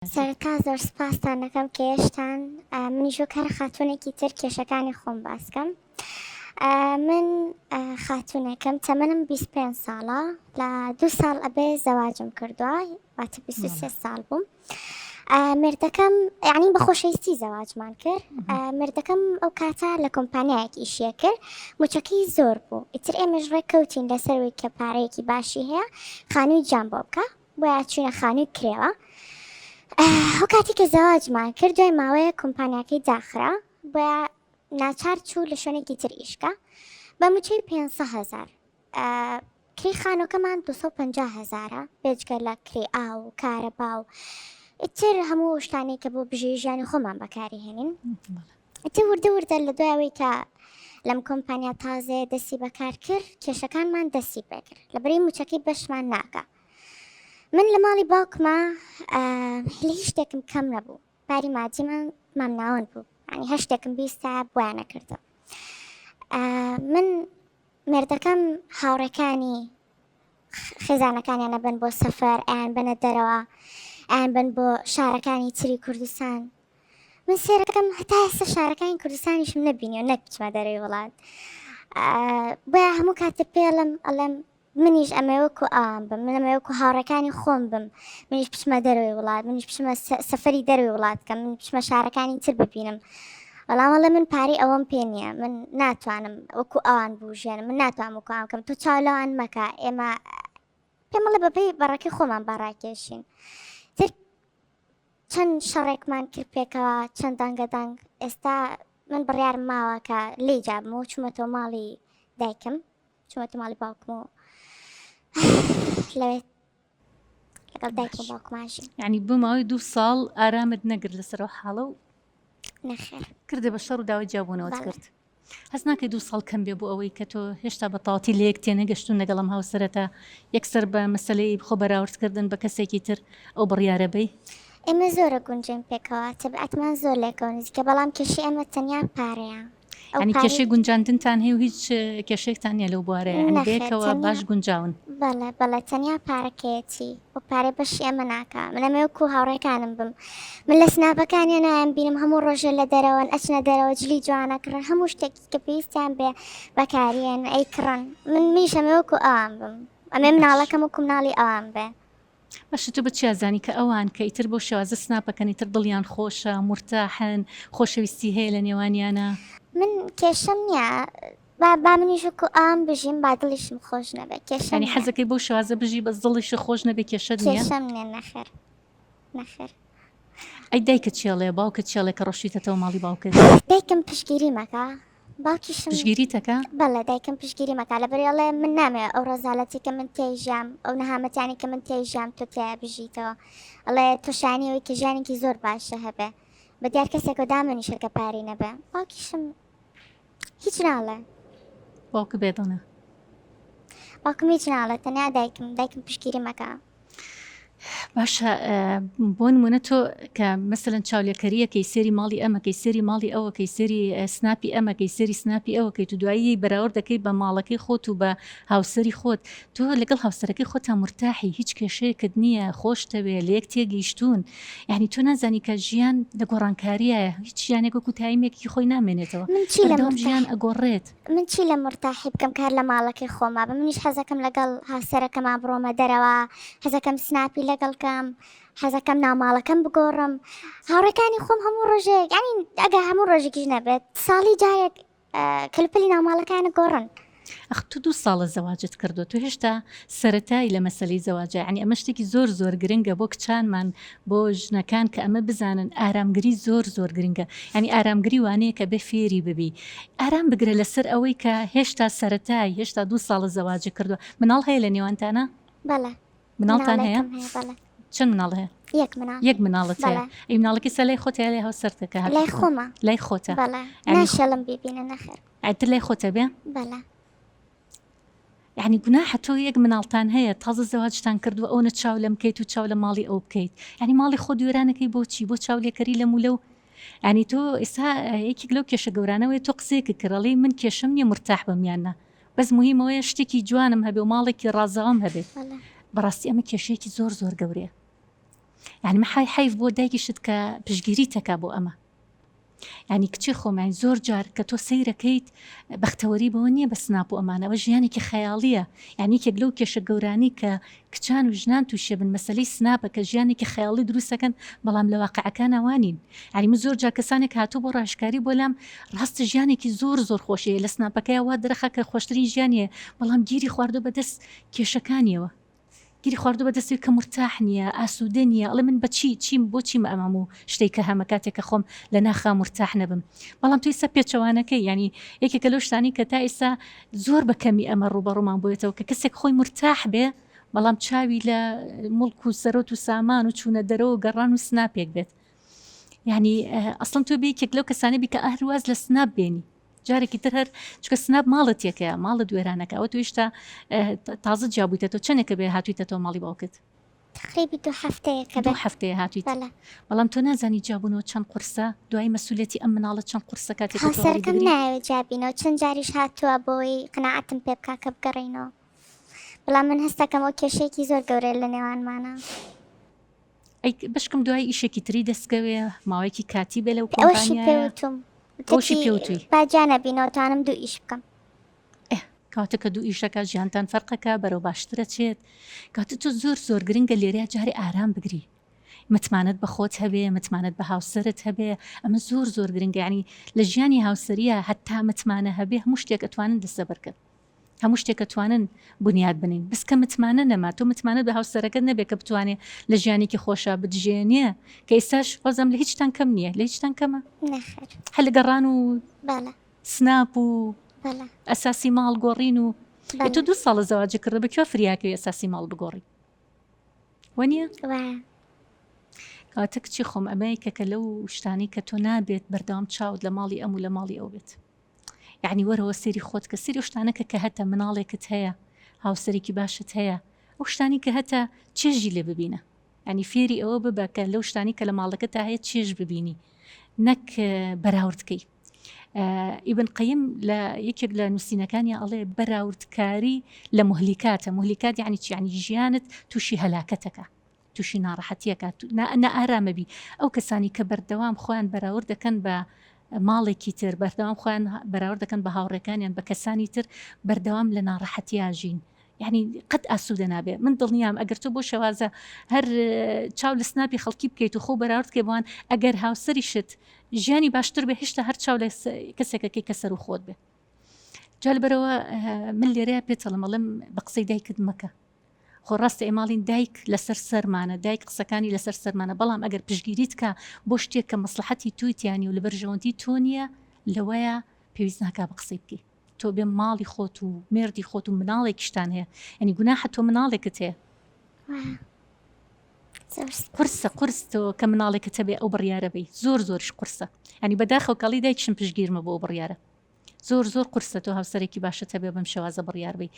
سەرەتا زۆر سپاسان دەکەم کە هێشتان منیش وەک هەر خاتوونێکی تر کێشەکانی خۆم باس بکەم. من خاتوونێکم تەمەنم 25 ساڵە، لە 2 ساڵ ئەبێ زەواجم کردووە، واتە 23 ساڵ بووم. مردەکەم یعنی بە خۆشەویستی زەواجمان کرد. مردەکەم ئەو کاتە لە کۆمپانیایەکی ئیشیە کرد، موچەکەی زۆر بوو. ئیتر ئێمەش ڕێککەوتین لەسەرەوەی کە پارەیەکی باشی هەیە خانووی جان بۆ بکە، بۆیە چوونە خانووی کرێوە. ئەو کاتی کە زەواجمان کرد دوای ماوەیە کۆمپانیاکەی داخرا، بۆیە ناچار چوو لە شوێنێکی تر ئیشکە بە موچەی 500,000. کری خانۆکەمان 250,000 بێجگە لە کری ئاو و کارەبا و ئیتر هەموو شتانی کە بۆ بژێ ژیانی خۆمان بەکاری هێنین. ئیتر وردە لە دوایەوەی کە لەم کۆمپانیا تازێ دەستی بەکار کرد کێشەکانمان دەستی پێکرد لەبەرەی موچەکەی بەشمان ناکە. من لە ماڵی باوکمە لە هیچ شتێکم کەم نەبوو، باری مادیمان مامناوەند بوو، ینی هەر شتێکم بیستە بۆیان نەکردم. من مێردەکەم هاوڕێکانی خێزانەکانیان ئەبن بۆ سەفەر، ئەیان بنە دەرەوە، ئەیان بن بۆ شارەکانی تری کوردستان. من سێرەکەم هەتا ئێستا شارەکانی کوردستانیشم نەبینی و نەک بچمە دەرەوەی وڵات. بۆیە هەموو کاتێ پێڵم ئەڵێم منیش ئەمەوەکو ئام بم، من ئەمەوەکو هاوڕێکانی خۆم بم، منیش بچمە دەرەوەی وڵات، منیش بچمە سەفەری دەرەوەی وڵات کەم، من بچمە شارەکانی تر ببینم. وەڵامەڵێ من پارەی ئەوەم پێ نییە، من ناتوانم وەکو ئەوان بژێنم، من ناتوانم وەکو ئەوان بکەم، تۆ چاولەوان مەکە، ئێمە پێمەڵێ بەپێی بەڕێکی خۆمان باڕاکێشین. تر چەند شەڕێکمان کرد پێکەوە، چەند دەنگەدەنگ. ئێستا من بڕیارم ماوە کە لێی جابم و چوومەتەوە ماڵی دایکم، چوومەتە ماڵی باوکم و لەوێت لەگەڵ دایک و باوکماشی. یعنی بماوەی 2 ساڵ ئارامت نەگرت لەسەرەوە حاڵە و نەخێر کردێ بە شەڕ و داوای جیاببوونەوەت کرد. هەست ناکەی 2 ساڵ کەم بێ بۆ ئەوەی کە تۆ هێشتا بە تاواتی لە یەک تێنەگەشتون لەگەڵم هاوسەرەتا یەکسەر بە مەسەلەی خۆ بەراوردکردن بە کەسێکی تر ئەو بڕیارە بەی. ئێمە زۆرە گونجین پێکەوە، تەبعەتمان زۆر لێکەوە نزیکە، بەڵام کێشی ئێمە تەنیا پارەیە. ینی کێشەی گونجاندنتان هەیە و هیچ کێشێکتان نیە لەو بوارەیە، ینی بەیەکەوە باش گونجاون. بەڵێ تەنیا پارەکەیەتی و پارەی بەشی ئێمە ناکە. من ئەمەوەکو هاوڕێکانم بم، من لە سناپەکانیان نایان بینم هەموو ڕۆژە لە دەرەوەن ئەچنە دەرەوە جلی جوانەکڕن، هەموو شتێکی کە پێویستیان بێ بەکارێن ئەیکڕن. من میش ئەمەوەکو ئەوان بم، ئەمێ مناڵەکەم وەکو مناڵی ئەوان بێ. باشە تو بچی ئازانی کە ئەوان کە ئیتر بۆ شێوازە سناپەکەن ئیتر دڵیان خۆشە، مرتاحن، خۆشەویستی هەیە لە نێوانیانە؟ من کێشەم نییە، با منیش وەکو ئەوان بژیم با دڵیشم خۆش نەبێ. کێشەم ینی حەزەکەی بۆ شێوازە بژی بەس دڵیشە خۆش نەبێ، کێشەت نییە؟ کێشەم نییە. نەخێر. ئەی دایکت چێڵێ باوکت چێڵێ کە ڕۆشتیتەوە ماڵی باوکت؟ دایکم پشگیری مەکە، باوکیشم پشگیری تەکە؟ بەڵێ دایکم پشگیری مەکە، لەبەرێڵێ من نامێ ئەو ڕەزاڵەتی کە من تێژام، ئەو نەهامەتانی کە من تێژام تۆ تێ بژیتەوە، ئەڵێ تۆشانیەوەی کە ژیانێکی زۆر باشە هەبێ بە دیار کەسێک و دامنی شەکە پارەی نەبێ. باوکیشم هیچ ناڵێ، باوکە بێدڵە؟ باوکم هیچ ناڵێ، تەنیا دایکم پشگیری مەکە. باشە بۆ نمونە تۆ کە مەسەلەن چاولێکەریە کەی سێری ماڵی ئەمە، کەی سێری ماڵی ئەوە، کەی سێری سناپی ئەمە، کەی سێری سناپی ئەوە، کەی تو دوایی بەراورد دەکەی بە ماڵەکەی خۆت و بە هاوسەری خۆت، تۆ لەگەڵ هاوسەرەکەی خۆتان مرتاحی، هیچ کێشەیەکت نییە، خۆشتەوێ لە یەک تێگەیشتون. یعنی تۆ نازانی کە ژیان لە گۆڕانکاریایە، هیچ ژیانێک وەکو تایمێکی خۆی نامێنێتەوە، بەردەوام ژیان ئەگۆڕێت. من چی لە مرتاحی بکەم کار لە ماڵەکەی خۆما بم؟ منیش حەزەکەم لەگەڵ هاوسەرەکەما بڕۆمە دەرەوە، حەزەکەم سناپی لەگەڵکەم، حەزەکەم ناوماڵەکەم بگۆڕم. هاوڕێکانی خۆم هەموو ڕۆژێک، ینی ئەگە هەموو ڕۆژێکیش نەبێت ساڵی جارێک کلپلی ناوماڵەکانە گۆڕن. ئەخ تو 2 ساڵە زەواجت کردو، تو هێشتا سەرەتایی لە مەسەلەی زەواجە، ینی ئەمە شتێکی زۆر گرنگە بۆ کچانمان، بۆ ژنەکان کە ئەمە بزانن ئارامگری زۆر گرنگە. ینی ئارامگری وانەیە کە بێ فێری ببی، ئارام بگرە لەسەر ئەوەی کە هێشتا سەرەتایی، هێشتا 2 ساڵە زەواجە کردووە. مناڵ هەیە لە نێوانتانە؟ بەڵێ. مناڵتان هەیە؟ چەند مناڵ هەیە؟ یەک مناڵت هەیە. ئەی مناڵەکە سە لای خۆتە لای هاوسەرتەکە؟ لای خۆمە. لای خۆتە؟ بەڵێ. ناشێڵم بیبینە نەخێر. ئەتر لای خۆتە بێ؟ بەڵێ. یعنی گوناحە تۆ یەک مناڵتان هەیە تازە زەواجتان کردووە ئەو نە چاو لەم بکەیت و چاو لە ماڵی ئەو بکەیت، ینی ماڵی خۆ دوێرانەکەی بۆچی بۆ چاولێکەری لە مولە و ینی تۆ ئێستا یەکێک لەو کێشە گەورانەوەی تۆ قسەیەکە کڕەڵی من کێشم نییە مرتاح بەمیانە، بەس مهمەوەیە شتێکی جوانم هەبێ و ماڵێکی ڕازەوام هەبێت. بەڕاستی ئەمە کێشەیەکی زۆر گەورەیە. يعني ما حیف بۆ دایکیشت کە پشگیریتەکە بۆ ئەمە ینی کچی خۆمانی زۆر جار کە تۆ سەیرەکەیت بەختەوەری بەوە نییە بە سناپ و ئەمانەوە ژیانێکی خەیاڵیە یعنی کێک لەو کێشە گەورانی کە کچان و ژنان تووشێ بن مەسلەی سناپە کە ژیانێکی خەیاڵی دروستەکەن بەڵام لە واقعەکان ئەوانین ینی من زۆر جار کەسانێک هاتوو بۆ ڕاشکاری بۆ لام ڕاستە ژیانێکی زۆر زۆر خۆشیە لە سناپەکەی وا دەرەخە کە خۆشترین ژیانیە بەڵام گیری خواردۆ بەدەست کێشەکانیەوە گیری خواردو بەدەستی کە مرتاح نییە ئاسوودە نییە ئەڵێ من بەچی چیم بۆچیم ئەمام و شتێک کە هەمە کاتێکە خۆم لە ناخا مرتاح نەبم بەڵام توی سە پێچەوانەکەی ینی یەکێکە لەو شتانی کە تا ئێستا زۆر بەکەمی ئەمە ڕوبەڕوومان بۆێتەوە کە کەسێک خۆی مرتاح بێ بەڵام چاوی لە مڵک و سەرۆت و سامان و چوونە دەرەوە و گەڕان و سناپێک بێت یعنی ئەسڵم تۆ بێکێک لەو کەسانە بی کە ئەهرواز لە سناپ بێنی جارێکی تر هەر چکە سناپ ماڵت یەکەیە ماڵە دوێرانەکە ئەوە توێشتا تازە جابوویتەوە چەندێکە بێ هاتوویتەوە ماڵی باوکت تقریبی 2 هەفتەیە کە 2 هەفتەیە هاتوویت بەڵام تۆ نازانی جابوونەوە چەند قورسە دوای مەسئولەتی ئەم مناڵە چەند قورسە کاتێک هاوسەرەکەم ناوێت جابینەوە چەند جاریش هاتووە بۆی قناعەتم پێ بکا کە بگەڕێینەوە بەڵام من هەستەکەمەوە کێشەیەکی زۆر گەورەیە لە نێوانمانە ئەی بەشکم دوای ئیشێکی تری دەستکەوێ ماوەیەکی کاتی بێ لەو ئەوەشی کۆمپانیایە پێوتم ئەوشی پێوتوی باجانە بینەوەتوانم 2 ئیش بکەم کاتە کە 2 ئیشەکە ژیانتان فەرقەکە بەرەو باشترە چێت کاتە تۆ زۆر گرنگە لێرەیە جارێ ئارام بگری متمانەت بە خۆت هەبێ متمانەت بە هاوسەرت هەبێ ئەمە زۆر گرنگە ینی لە ژیانی هاوسەریە هەتا متمانە هەبێ هەموو شتێک ئەتوانن دەسەبەرکرد هەموو شتێک ئەتوانن بنیاد بنین بسکە متمانە نەما تۆ متمانەت بە هاوسەرەکەت نەبێت کە بتوانێت لە ژیانێکی خۆشە بجێنێ کە ئێستاش وەزەم لە هیچتان کەم نییە لە هیچتان کەمە هەل لە گەڕان و سناپ و ئەساسی ماڵ گۆڕین و تۆ 2 ساڵە زەواجە کردە بەکوێ فریاکەوی ئەساسی ماڵ بگۆڕی وەنیە کاتە کچی خۆم ئەمەی کە لەو شتانی کە تۆ نابێت بەردەوام چاوت لە ماڵی ئەم و لە ماڵی ئەو بێت یعنی وەرەوە سێری خۆت کە سری شتانەکە کە هەتە مناڵێکت هەیە هاوسەرێکی باشت هەیە ئەو شتانی کە هەتە چێژی لێ ببینە ینی فێری ئەوە ببە کە لەو شتانی کە لە ماڵەکە تا هەیە چێژ ببینی نەک بەراوردکەی ئیبن قەیم لە یەکێک لە نووسینەکانی ئەڵێ بەراوردکاری لە مهلیکات یعنی چی یعنی ژیانت تووشی هەلاکەتەکە تووشی ناڕەحەتیەکە ئارامەبی ئەو کەسانی کە بەردەوام خۆیان بەراورد دەکەن بە ماڵێکی تر بەردەوام خۆیان بەراورد دەکەن بە هاوڕێکانیان بە کەسانی تر بەردەوام لە ناڕەحەتیاژین یعنی قەت ئاسوودە نابێ من دڵنیام ئەگەر تۆ بۆ شەوازە هەر چاو لە سناپی خەڵکی بکەیت و خۆ بەراوردکێ بوان ئەگەر هاوسەریشت ژیانی باشتر بێ هێشتا هەر چاو لە کەسێکەکەی کەسەر و خۆت بێ جا لەبەرەوە من لێرەیە پێچەڵمەڵم بە قسەی دایکت مەکە خۆ ڕاستە ئێماڵین دایک لەسەر سەرمانە دایک قسەکانی لەسەر سەرمانە بەڵام ئەگەر پشگیریت کە بۆ شتێک کە مەسلحەتی تویتیانی و لەبەرژەوەندی تۆ نییە لەوەیە پێویست ناکا بە قسەی بکەی تۆ بێ ماڵی خۆت و مێردی خۆت و مناڵێکیشتان هەیە ینی گوناحە تۆ مناڵێکت هەیە قورس تۆ کە مناڵێکت هەبێ ئەو بڕیارە بی زۆرش قورسە ینی بەداخەو کەڵی دایکشم پشگیرمە بۆ ئەو بڕیارە زۆر قورسە تۆ هاوسەرێکی باشە هەبێ بەم شێوازە بڕیار بی